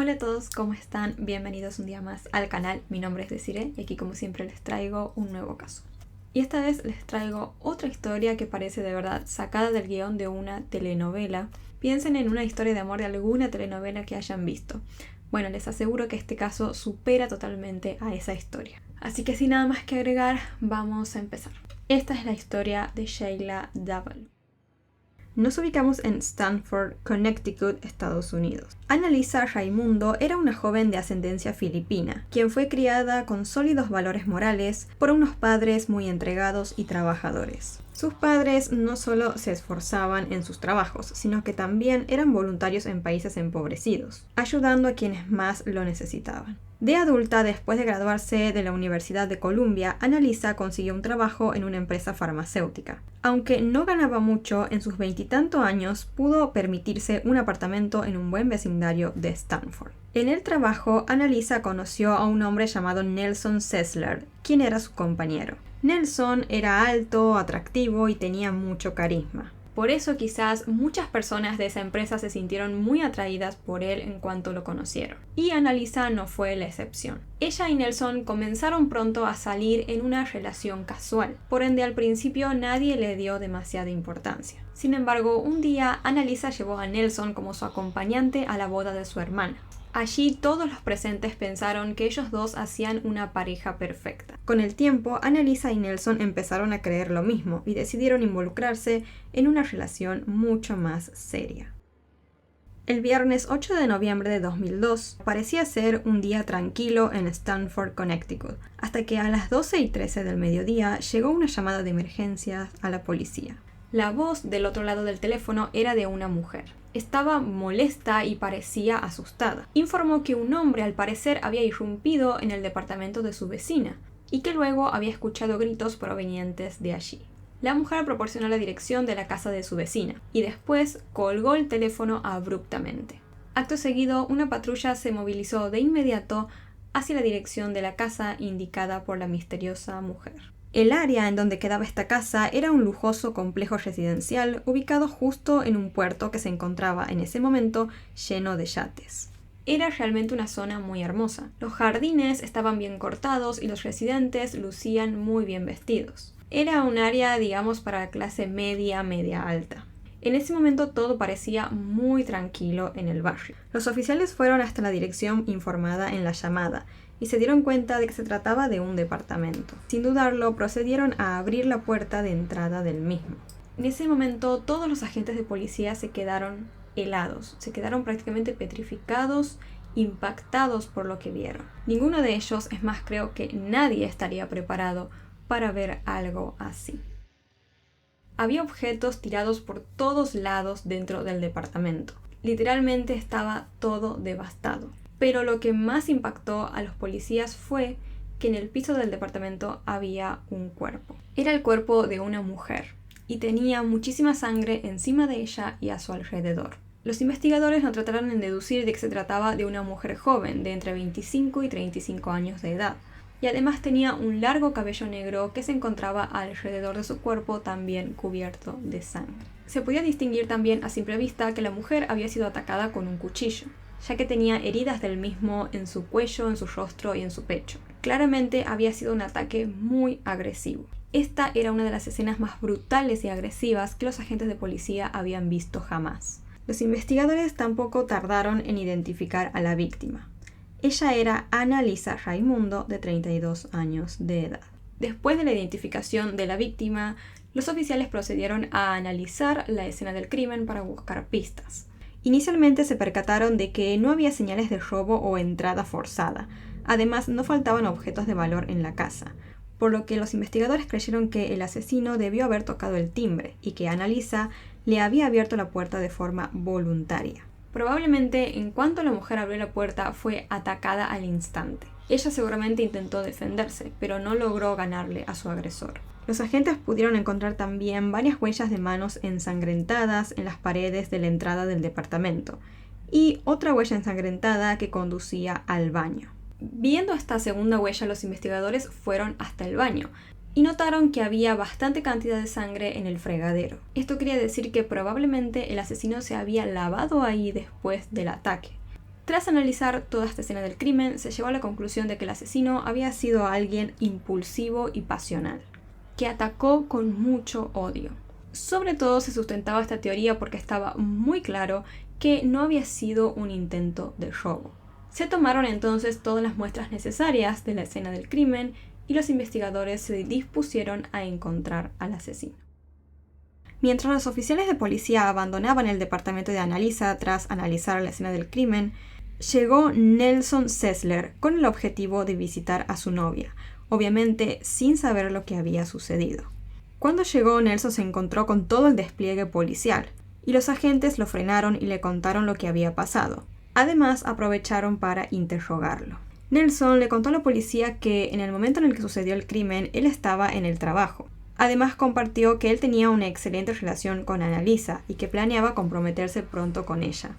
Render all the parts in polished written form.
Hola a todos, ¿cómo están? Bienvenidos un día más al canal. Mi nombre es Desiree y aquí como siempre les traigo un nuevo caso. Y esta vez les traigo otra historia que parece de verdad sacada del guión de una telenovela. Piensen en una historia de amor de alguna telenovela que hayan visto. Bueno, les aseguro que este caso supera totalmente a esa historia. Así que sin nada más que agregar, vamos a empezar. Esta es la historia de Sheila Davall. Nos ubicamos en Stamford, Connecticut, Estados Unidos. Annalisa Raimundo era una joven de ascendencia filipina, quien fue criada con sólidos valores morales por unos padres muy entregados y trabajadores. Sus padres no solo se esforzaban en sus trabajos, sino que también eran voluntarios en países empobrecidos, ayudando a quienes más lo necesitaban. De adulta, después de graduarse de la Universidad de Columbia, Annalisa consiguió un trabajo en una empresa farmacéutica. Aunque no ganaba mucho, en sus veintitantos años pudo permitirse un apartamento en un buen vecindario de Stamford. En el trabajo, Annalisa conoció a un hombre llamado Nelson Sessler, quien era su compañero. Nelson era alto, atractivo y tenía mucho carisma. Por eso quizás muchas personas de esa empresa se sintieron muy atraídas por él en cuanto lo conocieron. Y Annalisa no fue la excepción. Ella y Nelson comenzaron pronto a salir en una relación casual. Por ende, al principio nadie le dio demasiada importancia. Sin embargo, un día Annalisa llevó a Nelson como su acompañante a la boda de su hermana. Allí todos los presentes pensaron que ellos dos hacían una pareja perfecta. Con el tiempo, Annalisa y Nelson empezaron a creer lo mismo y decidieron involucrarse en una relación mucho más seria. El viernes 8 de noviembre de 2002 parecía ser un día tranquilo en Stamford, Connecticut, hasta que a las 12:13 del mediodía llegó una llamada de emergencia a la policía. La voz del otro lado del teléfono era de una mujer. Estaba molesta y parecía asustada. Informó que un hombre al parecer había irrumpido en el departamento de su vecina y que luego había escuchado gritos provenientes de allí. La mujer proporcionó la dirección de la casa de su vecina y después colgó el teléfono abruptamente. Acto seguido, una patrulla se movilizó de inmediato hacia la dirección de la casa indicada por la misteriosa mujer. El área en donde quedaba esta casa era un lujoso complejo residencial ubicado justo en un puerto que se encontraba en ese momento lleno de yates. Era realmente una zona muy hermosa. Los jardines estaban bien cortados y los residentes lucían muy bien vestidos. Era un área, digamos, para la clase media alta. En ese momento todo parecía muy tranquilo en el barrio. Los oficiales fueron hasta la dirección informada en la llamada y se dieron cuenta de que se trataba de un departamento. Sin dudarlo, procedieron a abrir la puerta de entrada del mismo. En ese momento, todos los agentes de policía se quedaron helados, se quedaron prácticamente petrificados, impactados por lo que vieron. Ninguno de ellos, es más, creo que nadie estaría preparado para ver algo así. Había objetos tirados por todos lados dentro del departamento. Literalmente estaba todo devastado. Pero lo que más impactó a los policías fue que en el piso del departamento había un cuerpo. Era el cuerpo de una mujer y tenía muchísima sangre encima de ella y a su alrededor. Los investigadores no trataron en deducir de que se trataba de una mujer joven de entre 25 y 35 años de edad. Y además tenía un largo cabello negro que se encontraba alrededor de su cuerpo también cubierto de sangre. Se podía distinguir también a simple vista que la mujer había sido atacada con un cuchillo, ya que tenía heridas del mismo en su cuello, en su rostro y en su pecho. Claramente había sido un ataque muy agresivo. Esta era una de las escenas más brutales y agresivas que los agentes de policía habían visto jamás. Los investigadores tampoco tardaron en identificar a la víctima. Ella era Annalisa Raimundo, de 32 años de edad. Después de la identificación de la víctima, los oficiales procedieron a analizar la escena del crimen para buscar pistas. Inicialmente se percataron de que no había señales de robo o entrada forzada. Además, no faltaban objetos de valor en la casa, por lo que los investigadores creyeron que el asesino debió haber tocado el timbre y que Annalisa le había abierto la puerta de forma voluntaria. Probablemente, en cuanto la mujer abrió la puerta, fue atacada al instante. Ella seguramente intentó defenderse, pero no logró ganarle a su agresor. Los agentes pudieron encontrar también varias huellas de manos ensangrentadas en las paredes de la entrada del departamento y otra huella ensangrentada que conducía al baño. Viendo esta segunda huella, los investigadores fueron hasta el baño y notaron que había bastante cantidad de sangre en el fregadero. Esto quería decir que probablemente el asesino se había lavado ahí después del ataque. Tras analizar toda esta escena del crimen, se llegó a la conclusión de que el asesino había sido alguien impulsivo y pasional, que atacó con mucho odio. Sobre todo se sustentaba esta teoría porque estaba muy claro que no había sido un intento de robo. Se tomaron entonces todas las muestras necesarias de la escena del crimen y los investigadores se dispusieron a encontrar al asesino. Mientras los oficiales de policía abandonaban el departamento de Annalisa tras analizar la escena del crimen, llegó Nelson Sessler con el objetivo de visitar a su novia, obviamente sin saber lo que había sucedido. Cuando llegó, Nelson se encontró con todo el despliegue policial, y los agentes lo frenaron y le contaron lo que había pasado. Además, aprovecharon para interrogarlo. Nelson le contó a la policía que en el momento en el que sucedió el crimen, él estaba en el trabajo. Además, compartió que él tenía una excelente relación con Annalisa y que planeaba comprometerse pronto con ella.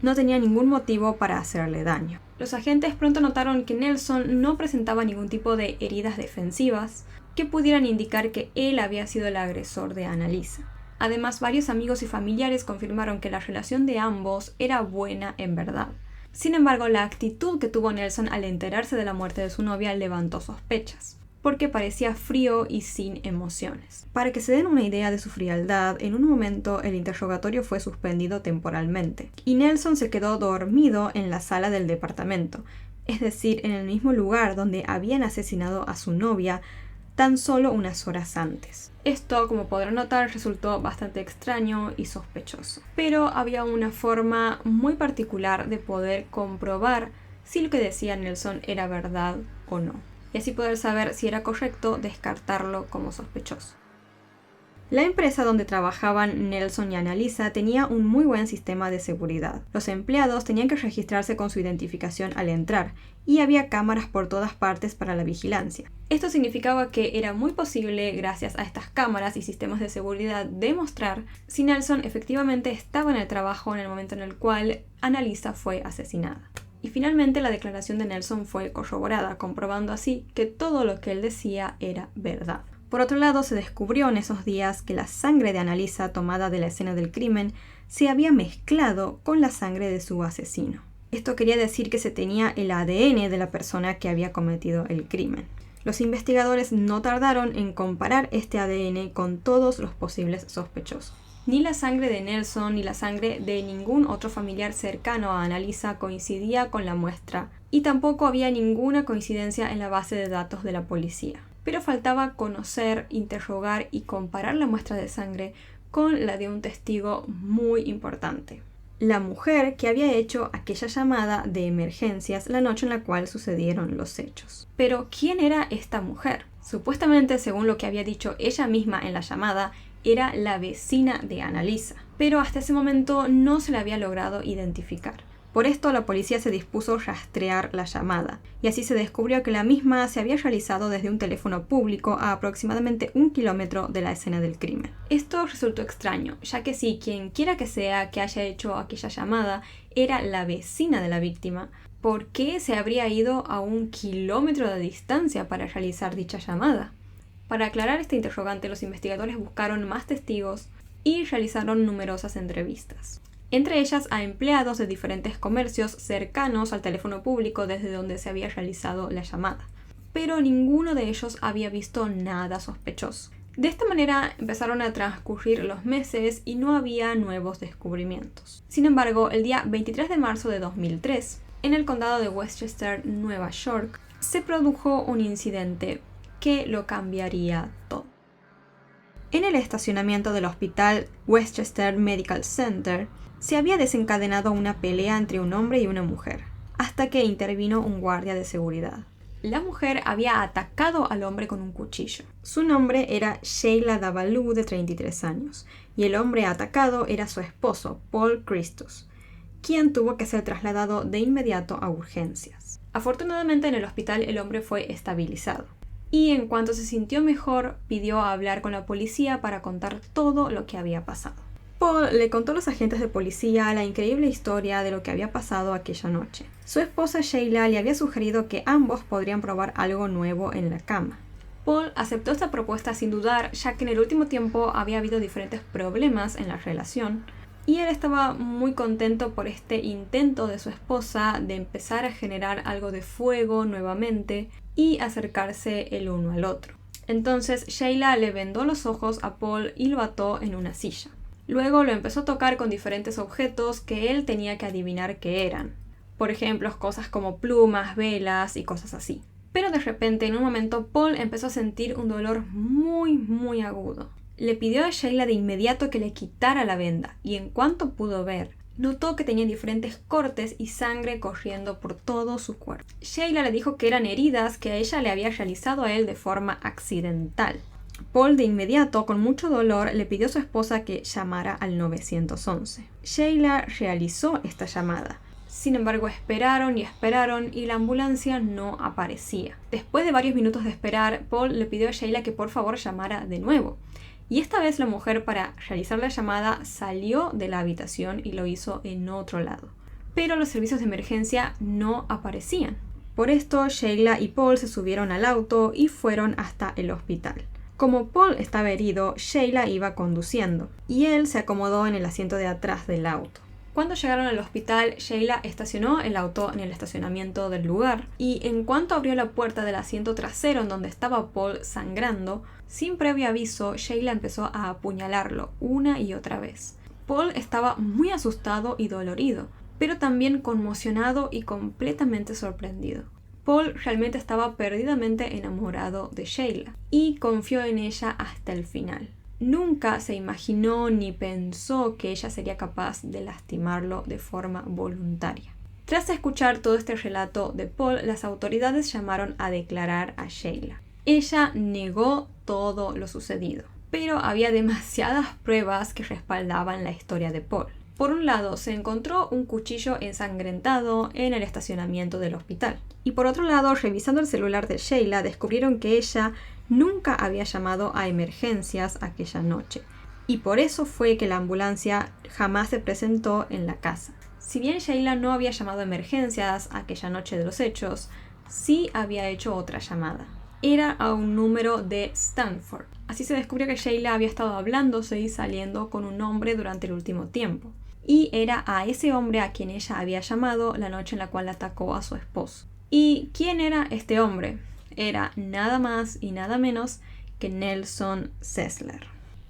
No tenía ningún motivo para hacerle daño. Los agentes pronto notaron que Nelson no presentaba ningún tipo de heridas defensivas que pudieran indicar que él había sido el agresor de Annalisa. Además, varios amigos y familiares confirmaron que la relación de ambos era buena en verdad. Sin embargo, la actitud que tuvo Nelson al enterarse de la muerte de su novia levantó sospechas, porque parecía frío y sin emociones. Para que se den una idea de su frialdad, en un momento el interrogatorio fue suspendido temporalmente, y Nelson se quedó dormido en la sala del departamento, es decir, en el mismo lugar donde habían asesinado a su novia tan solo unas horas antes. Esto, como podrán notar, resultó bastante extraño y sospechoso. Pero había una forma muy particular de poder comprobar si lo que decía Nelson era verdad o no, y así poder saber si era correcto descartarlo como sospechoso. La empresa donde trabajaban Nelson y Annalisa tenía un muy buen sistema de seguridad. Los empleados tenían que registrarse con su identificación al entrar, y había cámaras por todas partes para la vigilancia. Esto significaba que era muy posible, gracias a estas cámaras y sistemas de seguridad, demostrar si Nelson efectivamente estaba en el trabajo en el momento en el cual Annalisa fue asesinada. Y finalmente la declaración de Nelson fue corroborada, comprobando así que todo lo que él decía era verdad. Por otro lado, se descubrió en esos días que la sangre de Annalisa tomada de la escena del crimen se había mezclado con la sangre de su asesino. Esto quería decir que se tenía el ADN de la persona que había cometido el crimen. Los investigadores no tardaron en comparar este ADN con todos los posibles sospechosos. Ni la sangre de Nelson ni la sangre de ningún otro familiar cercano a Annalisa coincidía con la muestra, y tampoco había ninguna coincidencia en la base de datos de la policía. Pero faltaba conocer, interrogar y comparar la muestra de sangre con la de un testigo muy importante: la mujer que había hecho aquella llamada de emergencias la noche en la cual sucedieron los hechos. Pero, ¿quién era esta mujer? Supuestamente, según lo que había dicho ella misma en la llamada, era la vecina de Annalisa, pero hasta ese momento no se la había logrado identificar. Por esto, la policía se dispuso a rastrear la llamada, y así se descubrió que la misma se había realizado desde un teléfono público a aproximadamente 1 kilómetro de la escena del crimen. Esto resultó extraño, ya que si quien quiera que sea que haya hecho aquella llamada era la vecina de la víctima, ¿por qué se habría ido a 1 kilómetro de distancia para realizar dicha llamada? Para aclarar este interrogante, los investigadores buscaron más testigos y realizaron numerosas entrevistas, entre ellas a empleados de diferentes comercios cercanos al teléfono público desde donde se había realizado la llamada. Pero ninguno de ellos había visto nada sospechoso. De esta manera empezaron a transcurrir los meses y no había nuevos descubrimientos. Sin embargo, el día 23 de marzo de 2003, en el condado de Westchester, Nueva York, se produjo un incidente que lo cambiaría todo. En el estacionamiento del hospital Westchester Medical Center se había desencadenado una pelea entre un hombre y una mujer, hasta que intervino un guardia de seguridad. La mujer había atacado al hombre con un cuchillo. Su nombre era Sheila Davalu, de 33 años, y el hombre atacado era su esposo, Paul Christus, quien tuvo que ser trasladado de inmediato a urgencias. Afortunadamente, en el hospital el hombre fue estabilizado, y en cuanto se sintió mejor, pidió hablar con la policía para contar todo lo que había pasado. Paul le contó a los agentes de policía la increíble historia de lo que había pasado aquella noche. Su esposa Sheila le había sugerido que ambos podrían probar algo nuevo en la cama. Paul aceptó esta propuesta sin dudar, ya que en el último tiempo había habido diferentes problemas en la relación, Y él estaba muy contento por este intento de su esposa de empezar a generar algo de fuego nuevamente y acercarse el uno al otro. Entonces Sheila le vendó los ojos a Paul y lo ató en una silla. Luego lo empezó a tocar con diferentes objetos que él tenía que adivinar qué eran. Por ejemplo, cosas como plumas, velas y cosas así. Pero de repente, en un momento, Paul empezó a sentir un dolor muy agudo. Le pidió a Sheila de inmediato que le quitara la venda y en cuanto pudo ver, notó que tenía diferentes cortes y sangre corriendo por todo su cuerpo. Sheila le dijo que eran heridas que ella le había realizado a él de forma accidental. Paul de inmediato, con mucho dolor, le pidió a su esposa que llamara al 911. Sheila realizó esta llamada. Sin embargo, esperaron y la ambulancia no aparecía. Después de varios minutos de esperar, Paul le pidió a Sheila que por favor llamara de nuevo. Y esta vez la mujer, para realizar la llamada, salió de la habitación y lo hizo en otro lado. Pero los servicios de emergencia no aparecían. Por esto, Sheila y Paul se subieron al auto y fueron hasta el hospital. Como Paul estaba herido, Sheila iba conduciendo y él se acomodó en el asiento de atrás del auto. Cuando llegaron al hospital, Sheila estacionó el auto en el estacionamiento del lugar y en cuanto abrió la puerta del asiento trasero en donde estaba Paul sangrando, sin previo aviso, Sheila empezó a apuñalarlo una y otra vez. Paul estaba muy asustado y dolorido, pero también conmocionado y completamente sorprendido. Paul realmente estaba perdidamente enamorado de Sheila y confió en ella hasta el final. Nunca se imaginó ni pensó que ella sería capaz de lastimarlo de forma voluntaria. Tras escuchar todo este relato de Paul, las autoridades llamaron a declarar a Sheila. Ella negó todo lo sucedido, pero había demasiadas pruebas que respaldaban la historia de Paul. Por un lado, se encontró un cuchillo ensangrentado en el estacionamiento del hospital. Y por otro lado, revisando el celular de Sheila, descubrieron que ella nunca había llamado a emergencias aquella noche. Y por eso fue que la ambulancia jamás se presentó en la casa. Si bien Sheila no había llamado a emergencias aquella noche de los hechos, sí había hecho otra llamada. Era a un número de Stanford. Así se descubrió que Sheila había estado hablándose y saliendo con un hombre durante el último tiempo. Y era a ese hombre a quien ella había llamado la noche en la cual atacó a su esposo. ¿Y quién era este hombre? Era nada más y nada menos que Nelson Sessler.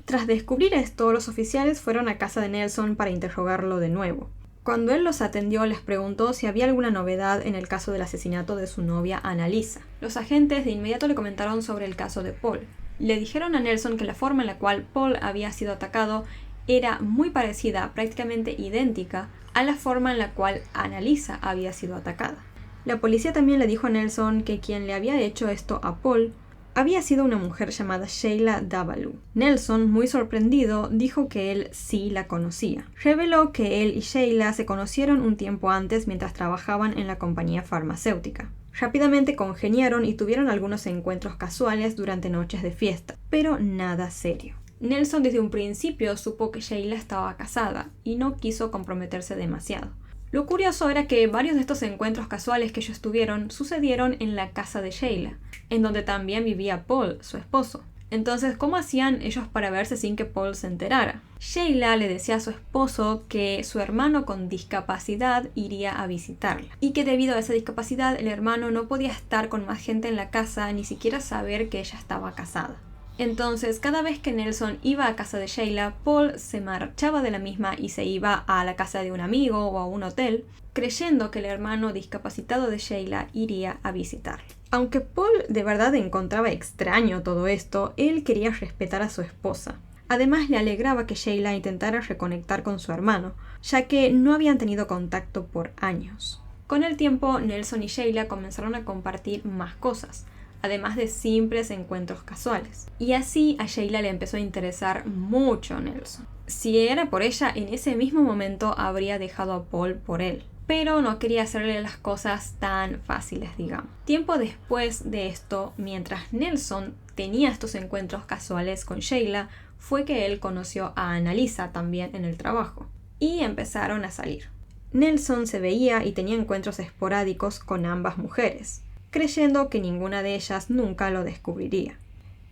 Tras descubrir esto, los oficiales fueron a casa de Nelson para interrogarlo de nuevo. Cuando él los atendió, les preguntó si había alguna novedad en el caso del asesinato de su novia Annalisa. Los agentes de inmediato le comentaron sobre el caso de Paul. Le dijeron a Nelson que la forma en la cual Paul había sido atacado era muy parecida, prácticamente idéntica, a la forma en la cual Annalisa había sido atacada. La policía también le dijo a Nelson que quien le había hecho esto a Paul había sido una mujer llamada Sheila Davalu. Nelson, muy sorprendido, dijo que él sí la conocía. Reveló que él y Sheila se conocieron un tiempo antes mientras trabajaban en la compañía farmacéutica. Rápidamente congeniaron y tuvieron algunos encuentros casuales durante noches de fiesta, pero nada serio. Nelson desde un principio supo que Sheila estaba casada y no quiso comprometerse demasiado. Lo curioso era que varios de estos encuentros casuales que ellos tuvieron sucedieron en la casa de Sheila, en donde también vivía Paul, su esposo. Entonces, ¿cómo hacían ellos para verse sin que Paul se enterara? Sheila le decía a su esposo que su hermano con discapacidad iría a visitarla y que debido a esa discapacidad el hermano no podía estar con más gente en la casa ni siquiera saber que ella estaba casada. Entonces, cada vez que Nelson iba a casa de Sheila, Paul se marchaba de la misma y se iba a la casa de un amigo o a un hotel, creyendo que el hermano discapacitado de Sheila iría a visitarla. Aunque Paul de verdad encontraba extraño todo esto, él quería respetar a su esposa. Además, le alegraba que Sheila intentara reconectar con su hermano, ya que no habían tenido contacto por años. Con el tiempo, Nelson y Sheila comenzaron a compartir más cosas, además de simples encuentros casuales. Y así a Sheila le empezó a interesar mucho Nelson. Si era por ella, en ese mismo momento habría dejado a Paul por él. Pero no quería hacerle las cosas tan fáciles, digamos. Tiempo después de esto, mientras Nelson tenía estos encuentros casuales con Sheila, fue que él conoció a Annalisa también en el trabajo. Y empezaron a salir. Nelson se veía y tenía encuentros esporádicos con ambas mujeres, creyendo que ninguna de ellas nunca lo descubriría.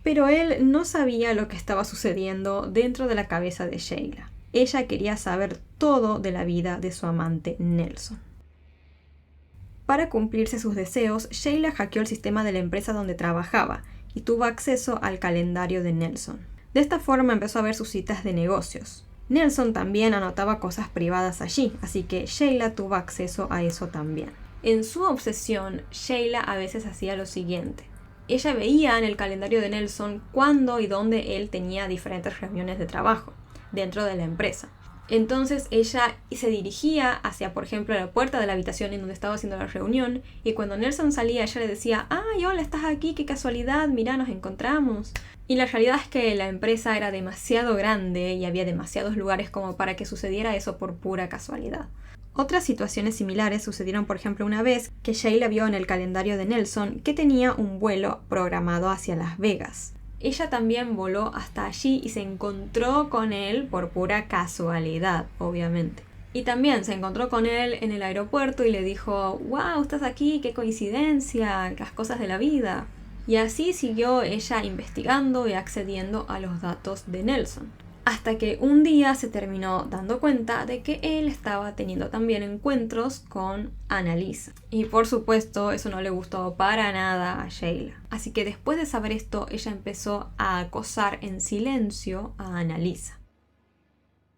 Pero él no sabía lo que estaba sucediendo dentro de la cabeza de Sheila. Ella quería saber todo de la vida de su amante Nelson. Para cumplirse sus deseos, Sheila hackeó el sistema de la empresa donde trabajaba y tuvo acceso al calendario de Nelson. De esta forma empezó a ver sus citas de negocios. Nelson también anotaba cosas privadas allí, así que Sheila tuvo acceso a eso también. En su obsesión, Sheila a veces hacía lo siguiente. Ella veía en el calendario de Nelson cuándo y dónde él tenía diferentes reuniones de trabajo dentro de la empresa. Entonces ella se dirigía hacia, por ejemplo, la puerta de la habitación en donde estaba haciendo la reunión, y cuando Nelson salía ella le decía: ¡ay, hola, estás aquí! ¡Qué casualidad! ¡Mira, nos encontramos! Y la realidad es que la empresa era demasiado grande y había demasiados lugares como para que sucediera eso por pura casualidad. Otras situaciones similares sucedieron, por ejemplo, una vez que Sheila vio en el calendario de Nelson que tenía un vuelo programado hacia Las Vegas. Ella también voló hasta allí y se encontró con él por pura casualidad, obviamente. Y también se encontró con él en el aeropuerto y le dijo: ¡wow, estás aquí! ¡Qué coincidencia! ¡Las cosas de la vida! Y así siguió ella investigando y accediendo a los datos de Nelson. Hasta que un día se terminó dando cuenta de que él estaba teniendo también encuentros con Annalisa. Y por supuesto eso no le gustó para nada a Sheila. Así que después de saber esto, ella empezó a acosar en silencio a Annalisa.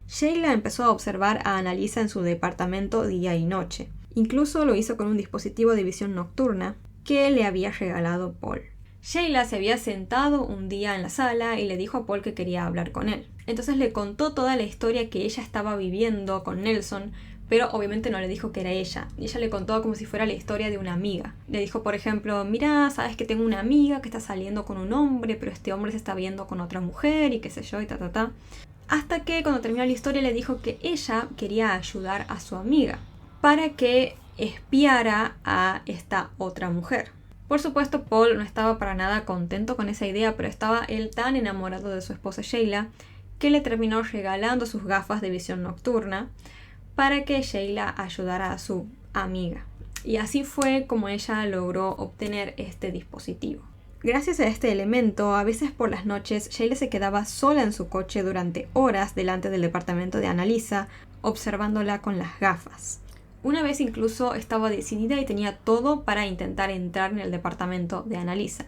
Sheila empezó a observar a Annalisa en su departamento día y noche. Incluso lo hizo con un dispositivo de visión nocturna que le había regalado Paul. Sheila se había sentado un día en la sala y le dijo a Paul que quería hablar con él. Entonces le contó toda la historia que ella estaba viviendo con Nelson, pero obviamente no le dijo que era ella. Y ella le contó como si fuera la historia de una amiga. Le dijo, por ejemplo: mira, sabes que tengo una amiga que está saliendo con un hombre, pero este hombre se está viendo con otra mujer y qué sé yo y ta. Hasta que cuando terminó la historia le dijo que ella quería ayudar a su amiga para que espiara a esta otra mujer. Por supuesto, Paul no estaba para nada contento con esa idea, pero estaba él tan enamorado de su esposa Sheila que le terminó regalando sus gafas de visión nocturna para que Sheila ayudara a su amiga. Y así fue como ella logró obtener este dispositivo. Gracias a este elemento, a veces por las noches, Sheila se quedaba sola en su coche durante horas delante del departamento de Annalisa, observándola con las gafas. Una vez incluso estaba decidida y tenía todo para intentar entrar en el departamento de Annalisa,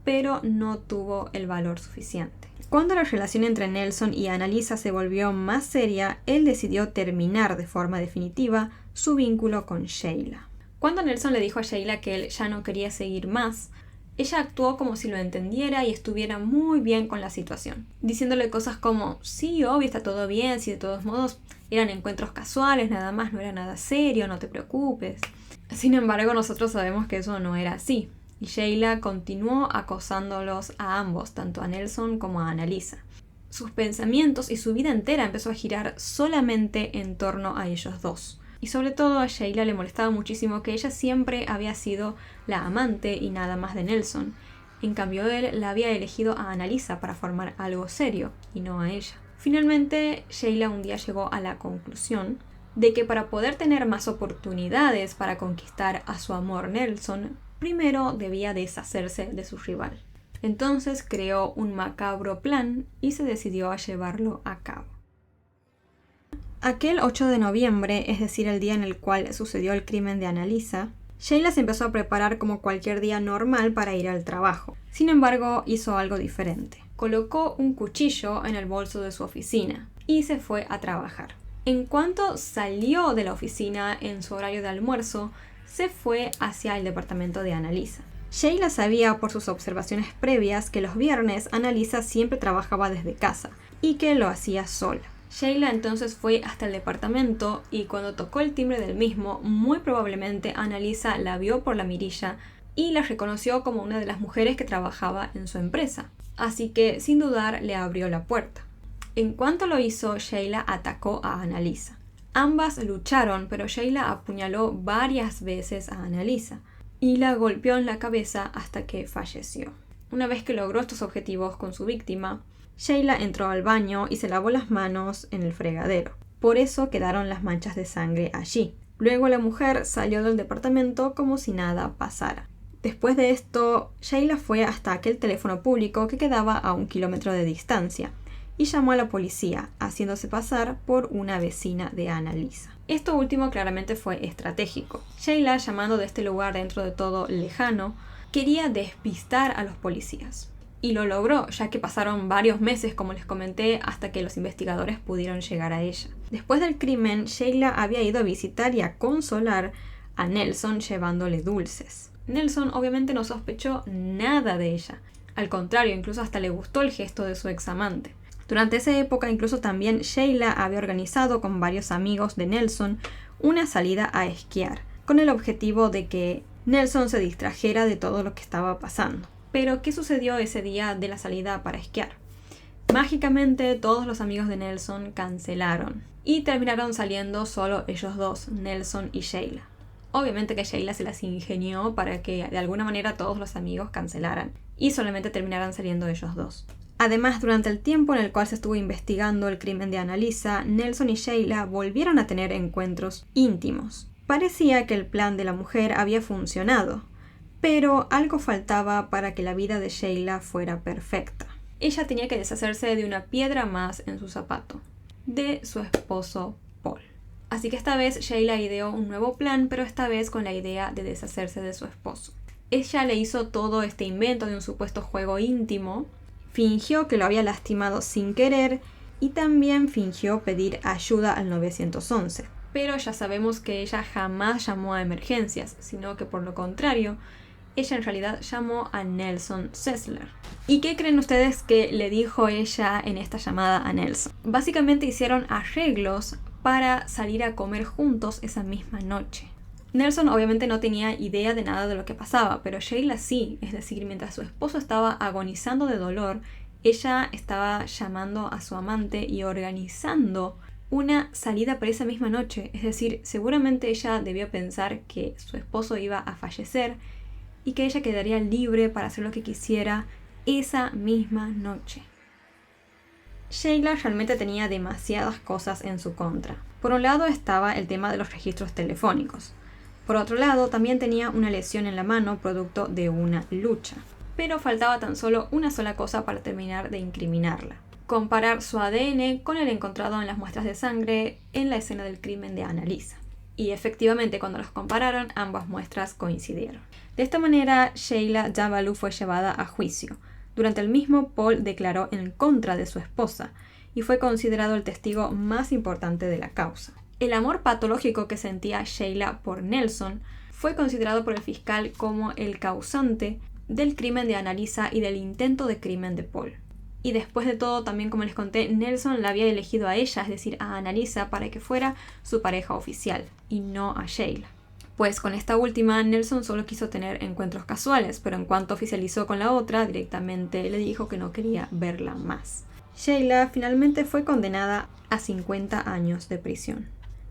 pero no tuvo el valor suficiente. Cuando la relación entre Nelson y Annalisa se volvió más seria, él decidió terminar de forma definitiva su vínculo con Sheila. Cuando Nelson le dijo a Sheila que él ya no quería seguir más, ella actuó como si lo entendiera y estuviera muy bien con la situación, diciéndole cosas como: sí, obvio, está todo bien, si de todos modos eran encuentros casuales, nada más, no era nada serio, no te preocupes. Sin embargo, nosotros sabemos que eso no era así, y Sheila continuó acosándolos a ambos, tanto a Nelson como a Annalisa. Sus pensamientos y su vida entera empezó a girar solamente en torno a ellos dos. Y sobre todo a Sheila le molestaba muchísimo que ella siempre había sido la amante y nada más de Nelson. En cambio él la había elegido a Annalisa para formar algo serio y no a ella. Finalmente Sheila un día llegó a la conclusión de que para poder tener más oportunidades para conquistar a su amor Nelson, primero debía deshacerse de su rival. Entonces creó un macabro plan y se decidió a llevarlo a cabo. Aquel 8 de noviembre, es decir, el día en el cual sucedió el crimen de Annalisa, Sheila se empezó a preparar como cualquier día normal para ir al trabajo. Sin embargo, hizo algo diferente. Colocó un cuchillo en el bolso de su oficina y se fue a trabajar. En cuanto salió de la oficina en su horario de almuerzo, se fue hacia el departamento de Annalisa. Sheila sabía por sus observaciones previas que los viernes Annalisa siempre trabajaba desde casa y que lo hacía sola. Sheila entonces fue hasta el departamento y cuando tocó el timbre del mismo, muy probablemente Annalisa la vio por la mirilla y la reconoció como una de las mujeres que trabajaba en su empresa. Así que, sin dudar, le abrió la puerta. En cuanto lo hizo, Sheila atacó a Annalisa. Ambas lucharon, pero Sheila apuñaló varias veces a Annalisa y la golpeó en la cabeza hasta que falleció. Una vez que logró estos objetivos con su víctima, Sheila entró al baño y se lavó las manos en el fregadero. Por eso quedaron las manchas de sangre allí. Luego la mujer salió del departamento como si nada pasara. Después de esto, Sheila fue hasta aquel teléfono público que quedaba a 1 kilómetro de distancia y llamó a la policía, haciéndose pasar por una vecina de Annalisa. Esto último claramente fue estratégico. Sheila, llamando de este lugar dentro de todo lejano, quería despistar a los policías. Y lo logró, ya que pasaron varios meses, como les comenté, hasta que los investigadores pudieron llegar a ella. Después del crimen, Sheila había ido a visitar y a consolar a Nelson llevándole dulces. Nelson obviamente no sospechó nada de ella. Al contrario, incluso hasta le gustó el gesto de su examante. Durante esa época, incluso también Sheila había organizado con varios amigos de Nelson una salida a esquiar, con el objetivo de que Nelson se distrajera de todo lo que estaba pasando. Pero, ¿qué sucedió ese día de la salida para esquiar? Mágicamente, todos los amigos de Nelson cancelaron y terminaron saliendo solo ellos dos, Nelson y Sheila. Obviamente que Sheila se las ingenió para que de alguna manera todos los amigos cancelaran y solamente terminaran saliendo ellos dos. Además, durante el tiempo en el cual se estuvo investigando el crimen de Annalisa, Nelson y Sheila volvieron a tener encuentros íntimos. Parecía que el plan de la mujer había funcionado, pero algo faltaba para que la vida de Sheila fuera perfecta. Ella tenía que deshacerse de una piedra más en su zapato, de su esposo Paul. Así que esta vez Sheila ideó un nuevo plan, pero esta vez con la idea de deshacerse de su esposo. Ella le hizo todo este invento de un supuesto juego íntimo, fingió que lo había lastimado sin querer y también fingió pedir ayuda al 911. Pero ya sabemos que ella jamás llamó a emergencias, sino que por lo contrario, ella en realidad llamó a Nelson Sessler. ¿Y qué creen ustedes que le dijo ella en esta llamada a Nelson? Básicamente hicieron arreglos para salir a comer juntos esa misma noche. Nelson obviamente no tenía idea de nada de lo que pasaba, pero Sheila sí, es decir, mientras su esposo estaba agonizando de dolor, ella estaba llamando a su amante y organizando una salida para esa misma noche. Es decir, seguramente ella debió pensar que su esposo iba a fallecer y que ella quedaría libre para hacer lo que quisiera esa misma noche. Sheila realmente tenía demasiadas cosas en su contra. Por un lado estaba el tema de los registros telefónicos. Por otro lado, también tenía una lesión en la mano producto de una lucha. Pero faltaba tan solo una sola cosa para terminar de incriminarla: comparar su ADN con el encontrado en las muestras de sangre en la escena del crimen de Annalisa. Y efectivamente, cuando los compararon, ambas muestras coincidieron. De esta manera, Sheila Davalloo fue llevada a juicio. Durante el mismo, Paul declaró en contra de su esposa y fue considerado el testigo más importante de la causa. El amor patológico que sentía Sheila por Nelson fue considerado por el fiscal como el causante del crimen de Annalisa y del intento de crimen de Paul. Y después de todo, también como les conté, Nelson la había elegido a ella, es decir, a Annalisa, para que fuera su pareja oficial y no a Sheila. Pues con esta última, Nelson solo quiso tener encuentros casuales, pero en cuanto oficializó con la otra, directamente le dijo que no quería verla más. Sheila finalmente fue condenada a 50 años de prisión.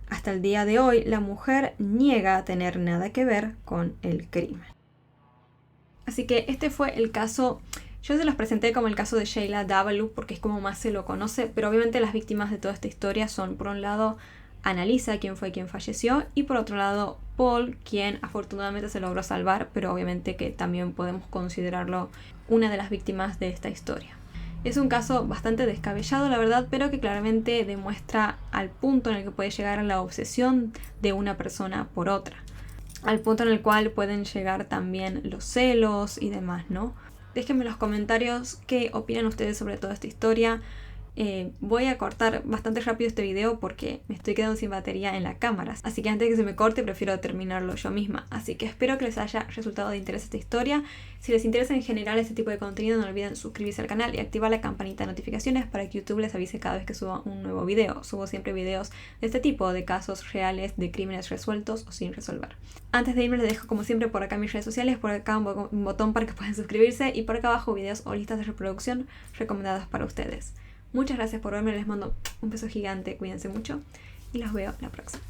Hasta el día de hoy, la mujer niega tener nada que ver con el crimen. Así que este fue el caso. Yo se los presenté como el caso de Sheila Davalloo porque es como más se lo conoce, pero obviamente las víctimas de toda esta historia son, por un lado, Annalisa, quien fue quien falleció, y por otro lado, Paul, quien afortunadamente se logró salvar, pero obviamente que también podemos considerarlo una de las víctimas de esta historia. Es un caso bastante descabellado, la verdad, pero que claramente demuestra al punto en el que puede llegar la obsesión de una persona por otra, al punto en el cual pueden llegar también los celos y demás, ¿no? Déjenme en los comentarios qué opinan ustedes sobre toda esta historia. Voy a cortar bastante rápido este video porque me estoy quedando sin batería en la cámara. Así que antes de que se me corte prefiero terminarlo yo misma. Así que espero que les haya resultado de interés esta historia. Si les interesa en general este tipo de contenido, no olviden suscribirse al canal y activar la campanita de notificaciones para que YouTube les avise cada vez que suba un nuevo video. Subo siempre videos de este tipo, de casos reales, de crímenes resueltos o sin resolver. Antes de irme les dejo como siempre por acá mis redes sociales, por acá un botón para que puedan suscribirse y por acá abajo videos o listas de reproducción recomendadas para ustedes. Muchas gracias por verme, les mando un beso gigante, cuídense mucho y los veo la próxima.